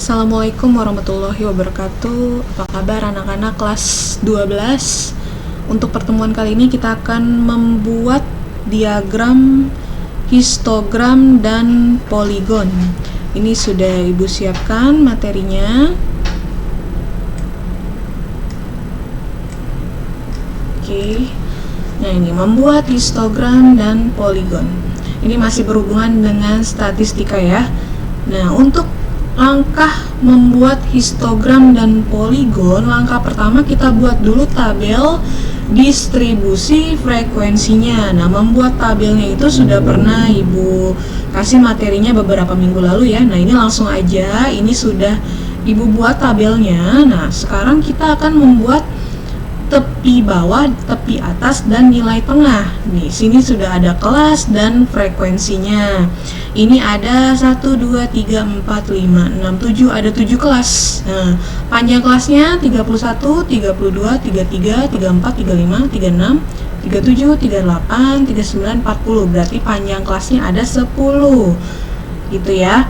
Assalamualaikum warahmatullahi wabarakatuh. Apa kabar anak-anak kelas 12? Untuk pertemuan kali ini kita akan membuat diagram, histogram, dan poligon. Ini sudah Ibu siapkan materinya. Oke. Nah, ini membuat histogram dan poligon. Ini masih berhubungan dengan statistika ya. Nah, untuk langkah membuat histogram dan poligon, langkah pertama kita buat dulu tabel distribusi frekuensinya. Nah, membuat tabelnya itu sudah pernah Ibu kasih materinya beberapa minggu lalu ya. Nah, ini langsung aja, ini sudah Ibu buat tabelnya. Nah, sekarang kita akan membuat tepi bawah, tepi atas, dan nilai tengah. Nih, sini sudah ada kelas dan frekuensinya. Ini ada 1, 2, 3, 4, 5, 6, 7, ada 7 kelas. Nah, panjang kelasnya 31, 32, 33, 34, 35, 36, 37, 38, 39, 40. Berarti panjang kelasnya ada 10. Gitu ya.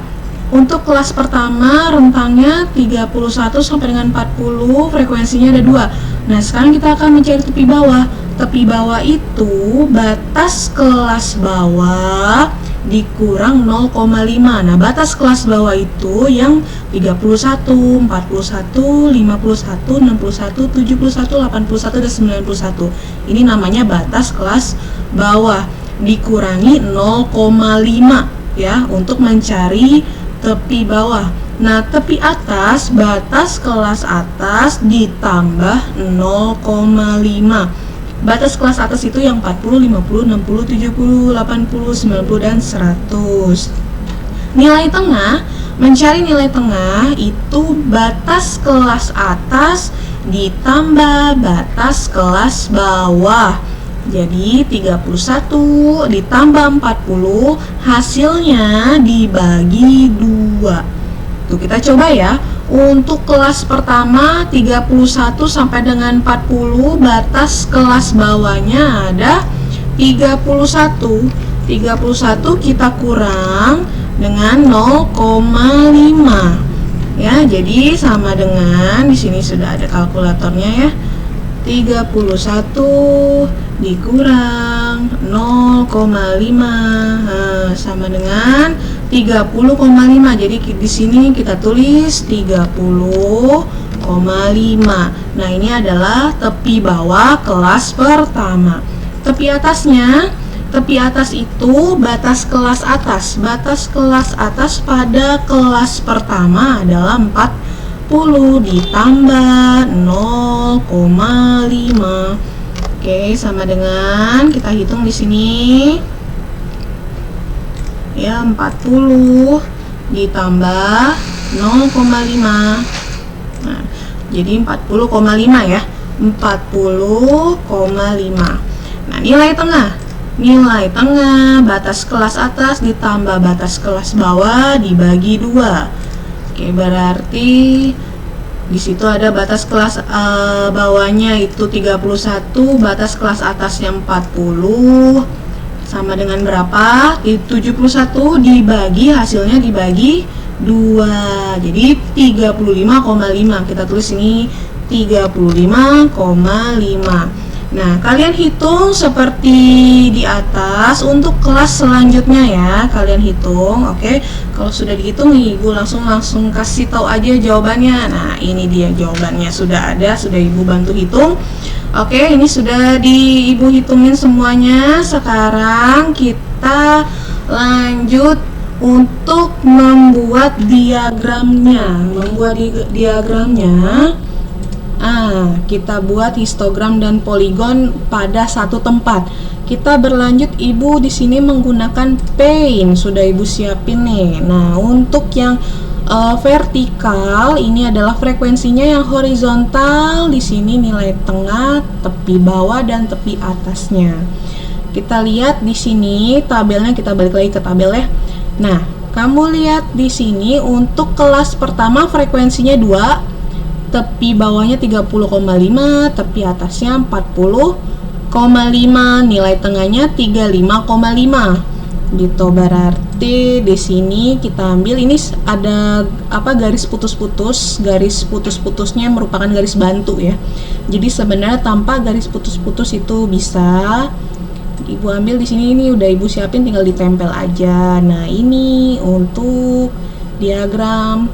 Untuk kelas pertama rentangnya 31 sampai dengan 40, frekuensinya ada 2. Nah, sekarang kita akan mencari tepi bawah. Tepi bawah itu batas kelas bawah dikurang 0,5. Nah, batas kelas bawah itu yang 31, 41, 51, 61, 71, 81, dan 91. Ini namanya batas kelas bawah dikurangi 0,5 ya untuk mencari tepi bawah. Nah, tepi atas, batas kelas atas ditambah 0,5. Batas kelas atas itu yang 40, 50, 60, 70, 80, 90, dan 100. Nilai tengah, mencari nilai tengah itu batas kelas atas ditambah batas kelas bawah. Jadi 31 ditambah 40, hasilnya dibagi 2. Tuh, kita coba ya. Untuk kelas pertama 31 sampai dengan 40, batas kelas bawahnya ada 31. 31 kita kurang dengan 0,5. Ya, jadi sama dengan di sini sudah ada kalkulatornya ya. 31 dikurang 0,5 sama dengan 30,5. Jadi di sini kita tulis 30,5. Nah, ini adalah tepi bawah kelas pertama. Tepi atasnya, tepi atas itu batas kelas atas. Batas kelas atas pada kelas pertama adalah 40 ditambah 0,5. Oke, sama dengan kita hitung di sini. Ya, 40 ditambah 0,5. Nah, jadi 40,5 ya. 40,5. Nah, nilai tengah. Nilai tengah batas kelas atas ditambah batas kelas bawah dibagi 2. Oke, berarti di situ ada batas kelas bawahnya itu 31, batas kelas atasnya 40. Sama dengan berapa? 71 dibagi, hasilnya dibagi 2. Jadi 35,5. Kita tulis ini 35,5. Nah, kalian hitung seperti di atas untuk kelas selanjutnya ya. Kalian hitung, oke. Kalau sudah dihitung, Ibu langsung kasih tahu aja jawabannya. Nah, ini dia jawabannya sudah ada, sudah Ibu bantu hitung. Oke, ini sudah Ibu hitungin semuanya. Sekarang kita lanjut untuk membuat diagramnya. Kita buat histogram dan poligon pada satu tempat. Kita berlanjut, Ibu di sini menggunakan paint, sudah Ibu siapin nih. Nah, untuk yang vertikal ini adalah frekuensinya, yang horizontal di sini nilai tengah, tepi bawah, dan tepi atasnya. Kita lihat di sini tabelnya, kita balik lagi ke tabel ya. Nah, kamu lihat di sini untuk kelas pertama frekuensinya 2. Tepi bawahnya 30,5, tepi atasnya 40,5, nilai tengahnya 35,5. Gitu, berarti T di sini kita ambil, ini ada garis putus-putusnya merupakan garis bantu ya. Jadi sebenarnya tanpa garis putus-putus itu bisa. Ibu ambil di sini, ini udah Ibu siapin, tinggal ditempel aja. Nah, ini untuk diagram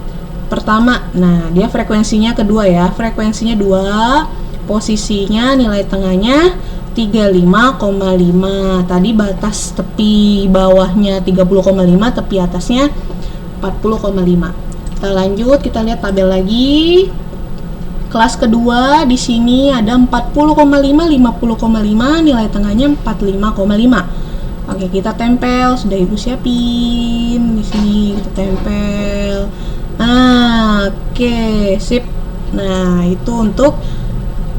pertama. Nah, dia frekuensinya kedua ya. Frekuensinya 2, posisinya nilai tengahnya 35,5. Tadi batas tepi bawahnya 30,5, tepi atasnya 40,5. Kita lanjut, kita lihat tabel lagi. Kelas kedua di sini ada 40,5, 50,5, nilai tengahnya 45,5. Oke, kita tempel, sudah Ibu siapin. Di sini kita tempel. Nah, oke, sip. Nah, itu untuk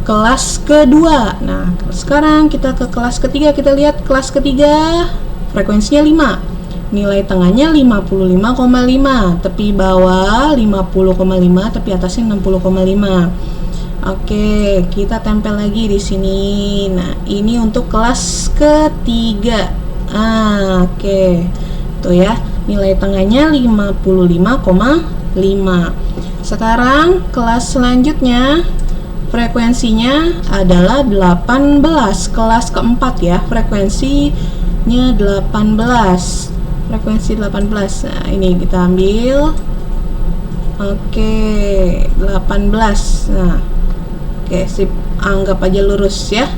kelas kedua. Nah, sekarang kita ke kelas ketiga. Kita lihat kelas ketiga, frekuensinya 5. Nilai tengahnya 55,5, tepi bawah 50,5, tepi atasnya 60,5. Oke, kita tempel lagi di sini. Nah, ini untuk kelas ketiga. Oke. Tuh ya, nilai tengahnya 55,5. Sekarang kelas selanjutnya frekuensinya adalah 18, kelas keempat ya, frekuensinya 18, frekuensi 18. Nah, ini kita ambil. Oke, 18. Nah, oke, sip, anggap aja lurus ya.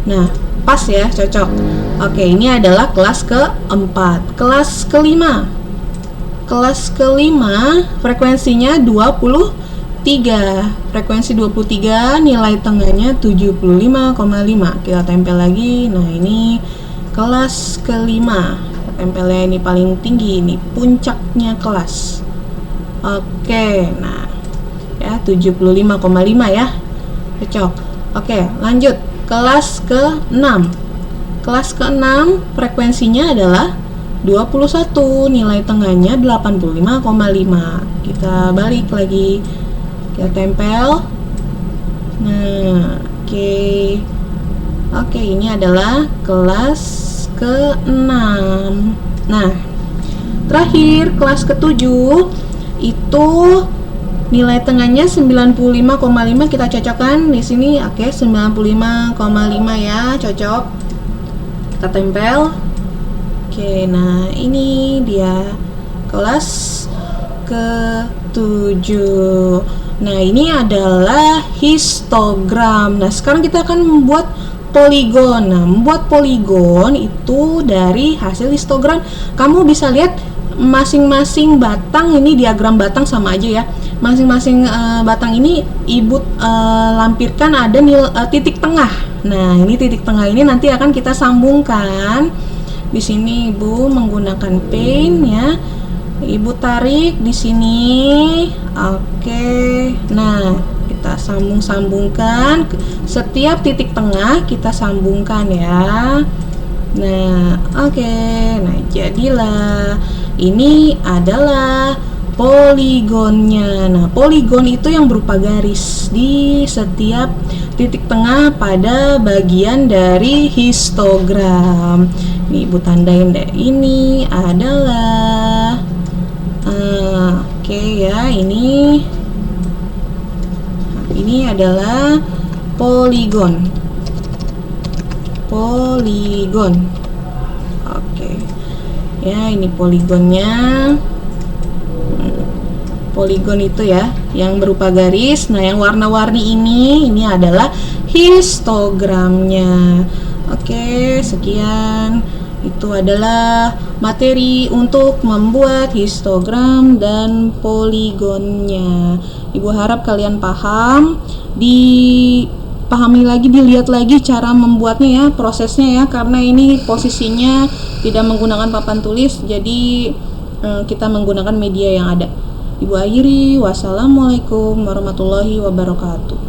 Nah, pas ya, cocok. Oke, ini adalah kelas keempat. Kelas kelima, frekuensinya 23, frekuensi 23, nilai tengahnya 75,5. Kita tempel lagi. Nah, ini kelas kelima. Tempelnya ini paling tinggi, ini puncaknya kelas. Oke, nah ya 75,5 ya, cocok. Oke, lanjut kelas ke-6. Kelas ke-6 frekuensinya adalah 21, nilai tengahnya 85,5. Kita balik lagi, kita tempel. Nah, oke, ini adalah kelas ke-6. Nah, terakhir kelas ke-7 itu nilai tengahnya 95,5. Kita cocokkan di sini. Oke, 95,5 ya, cocok. Kita tempel. Oke, nah ini dia kelas ke-7. Nah, ini adalah histogram. Nah, sekarang kita akan membuat poligon. Nah, membuat poligon itu dari hasil histogram. Kamu bisa lihat masing-masing batang, ini diagram batang sama aja ya. Masing-masing batang ini Ibu lampirkan ada titik tengah. Nah, ini titik tengah ini nanti akan kita sambungkan. Di sini Ibu menggunakan pen ya. Ibu tarik di sini. Oke. Nah, kita sambungkan setiap titik tengah, kita sambungkan ya. Nah, oke. Nah, jadilah ini adalah poligonnya. Nah, poligon itu yang berupa garis di setiap titik tengah pada bagian dari histogram. Ini Ibu tandain deh. Ini adalah oke ya, ini adalah poligon. Oke. Ya, ini poligonnya. Poligon itu ya, yang berupa garis. Nah, yang warna-warni ini adalah histogramnya. Oke, sekian. Itu adalah materi untuk membuat histogram dan poligonnya. Ibu harap kalian paham. Dipahami lagi, dilihat lagi cara membuatnya ya, prosesnya ya, karena ini posisinya tidak menggunakan papan tulis, jadi kita menggunakan media yang ada. Ibu akhiri, wassalamualaikum warahmatullahi wabarakatuh.